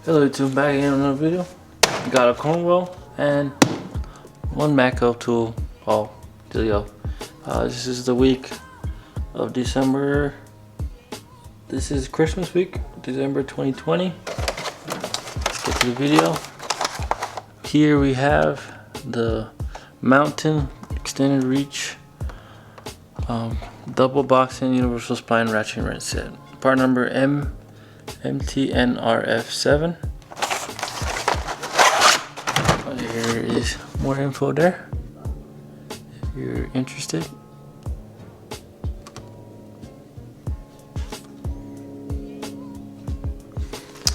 Hello YouTube, back again on another video. Got a Cornwell and one Matco tool. Oh, dealio. This is the week of December. This is Christmas week, December 2020. Let's get to the video. Here we have the Mountain Extended Reach double boxing universal spline ratchet wrench set. Part number MTNRF7. Here is more info there if you're interested.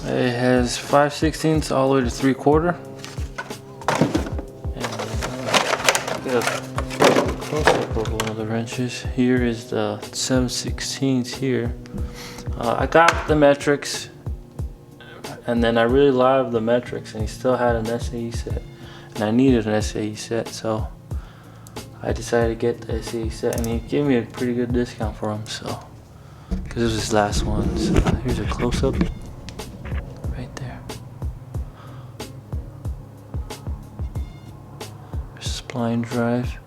It has 5/16 all the way to 3/4. And get a close up of one of the wrenches. Here is the 7/16 here. I got the metrics, and then I really loved the metrics, and he still had an SAE set, and I needed an SAE set, so I decided to get the SAE set, and he gave me a pretty good discount for him, so because it was his last one. So here's a close-up right there. There's a spline drive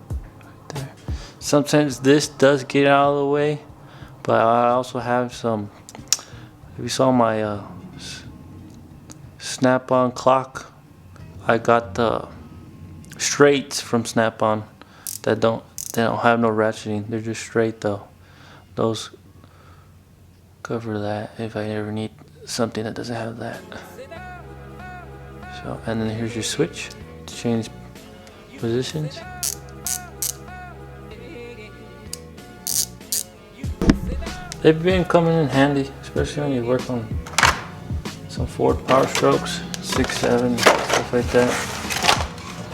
right there. Sometimes this does get out of the way, but I also have some. If you saw my Snap-on clock, I got the straights from Snap-on that don't have no ratcheting. They're just straight though. Those cover that if I ever need something that doesn't have that. So, and then here's your switch to change positions. They've been coming in handy, especially when you work on some Ford Power Strokes, 6/7, stuff like that.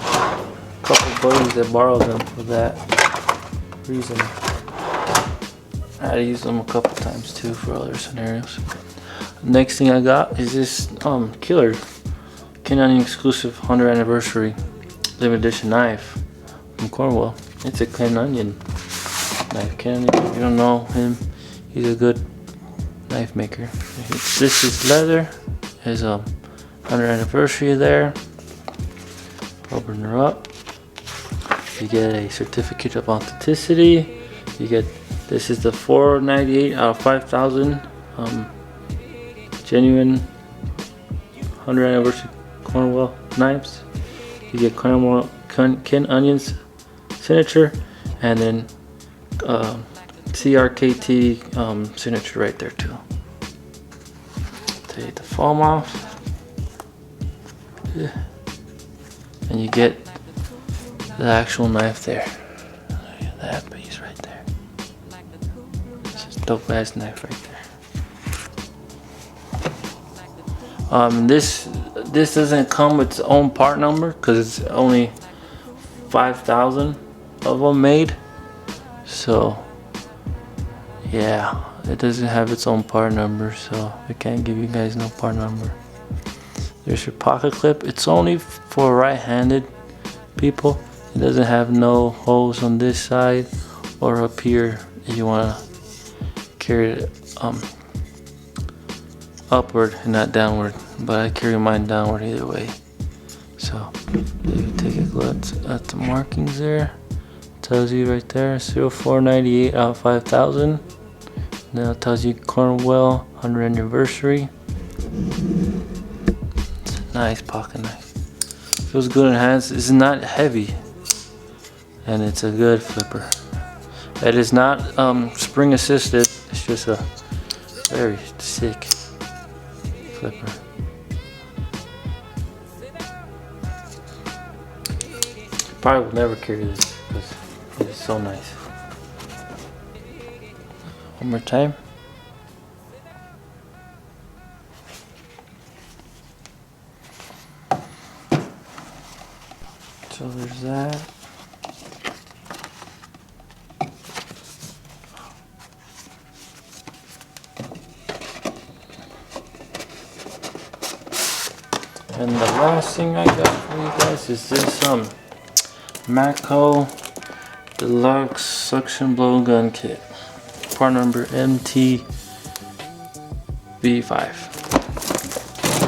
A couple buddies that borrowed them for that reason. I had to use them a couple times too for other scenarios. Next thing I got is this killer Ken Onion exclusive 100th anniversary limited edition knife from Cornwell. It's a Ken Onion knife. Ken Onion, if you don't know him, he's a good knife maker. This is leather. There's a 100th anniversary there. Open her up. You get a certificate of authenticity. You get, this is the 498 out of 5,000 genuine 100th anniversary Cornwell knives. You get Ken Onion's signature, and then CRKT signature right there too. Take the foam off, and you get the actual knife there. Look at that piece right there. This is a dope ass knife right there. This doesn't come with its own part number because it's only 5,000 of them made. So yeah, it doesn't have its own part number, so I can't give you guys no part number. There's your pocket clip. It's only for right-handed people. It doesn't have no holes on this side or up here if you want to carry it upward and not downward, but I carry mine downward either way. So if you take a look at the markings there, it tells you right there 0498 out of 5,000. Now it tells you Cornwell 100th anniversary. It's a nice pocket knife. Feels good in hands. It's not heavy, and it's a good flipper. It is not spring assisted. It's just a very sick flipper. Probably will never carry this because it's so nice. One more time. So there's that. And the last thing I got for you guys is this Matco Deluxe Suction Blow Gun Kit. Part number MTB5.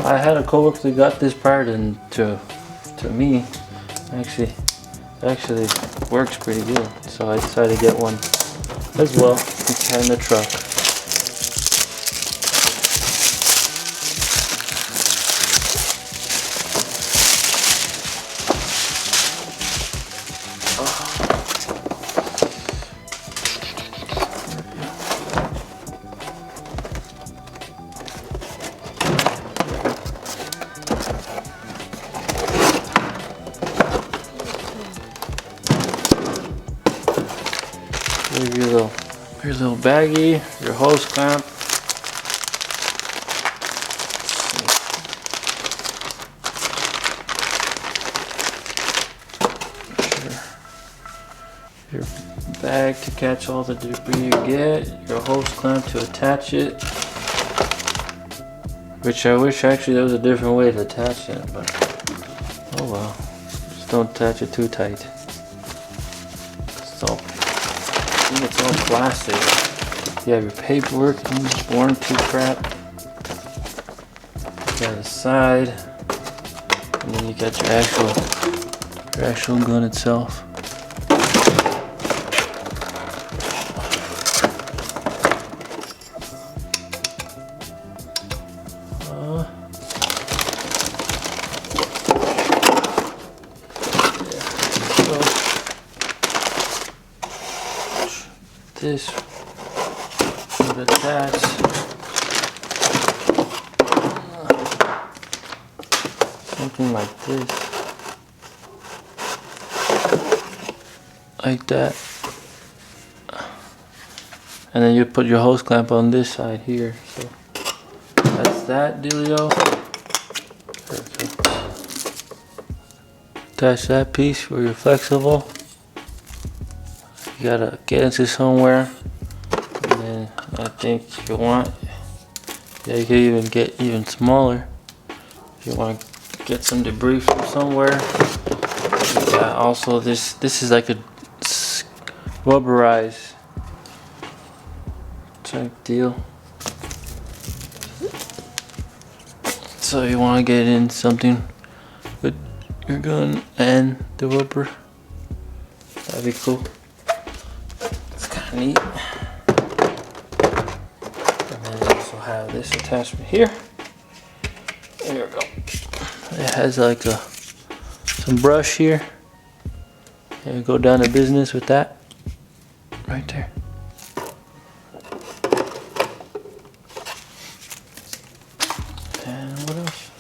I had a coworker that got this part, and to me, actually works pretty good. So I decided to get one as well to carry in the truck. Here's your little baggie, your hose clamp. Your bag to catch all the debris you get, your hose clamp to attach it, which I wish actually there was a different way to attach it, but oh well. Just don't attach it too tight. I think it's all plastic. You have your paperwork, warranty crap. You got the side, and then you got your actual gun itself. This would attach something like this, like that, and then you put your hose clamp on this side here. So that's that dealio. Attach that piece where you're flexible. You gotta get into somewhere, and then I think if you want, yeah, you can even get even smaller if you want to get some debris from somewhere. Yeah, also this is like a rubberized type deal, so you want to get in something with your gun and the rubber. That'd be cool. Neat. And then you also have this attachment here. There we go. It has like some brush here. And go down to business with that. Right there. And what else?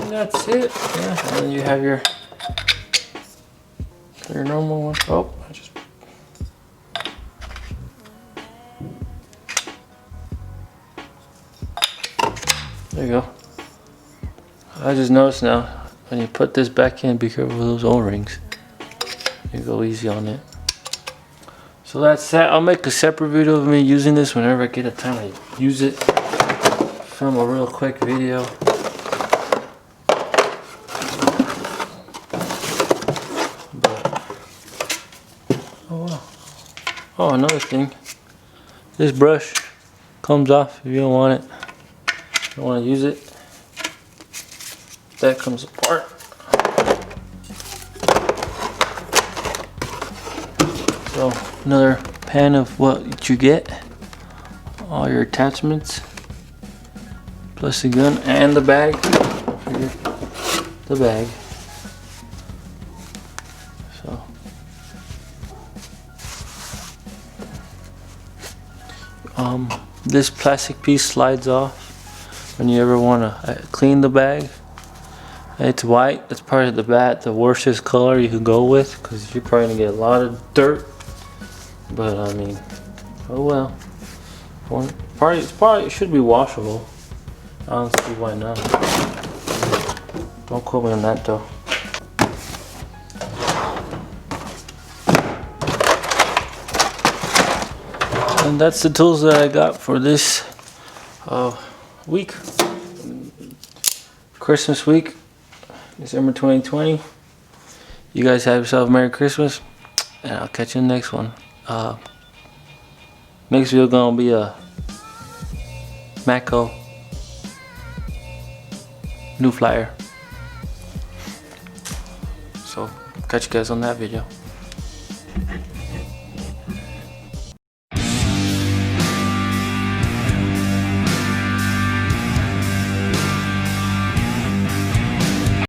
And that's it. Yeah. And then you have your normal one. Oh, I just. There you go. I just noticed now, when you put this back in, be careful with those O-rings. You go easy on it. So that's that. I'll make a separate video of me using this whenever I get a time to use it. Film a real quick video. But, oh wow. Oh, another thing. This brush comes off if you don't want it. You want to use it, that comes apart. So another pan of what you get, all your attachments, plus the gun and the bag. Don't forget the bag. So this plastic piece slides off. When you ever want to clean the bag, it's white. That's part of the worstest color you could go with, because you're probably gonna get a lot of dirt. But I mean, oh well. It should be washable. I don't see why not. Don't quote me on that though. And that's the tools that I got for this week. Christmas week, December 2020. You guys have yourself a Merry Christmas, and I'll catch you in the next one. Next video gonna be a Matco new flyer. So catch you guys on that video.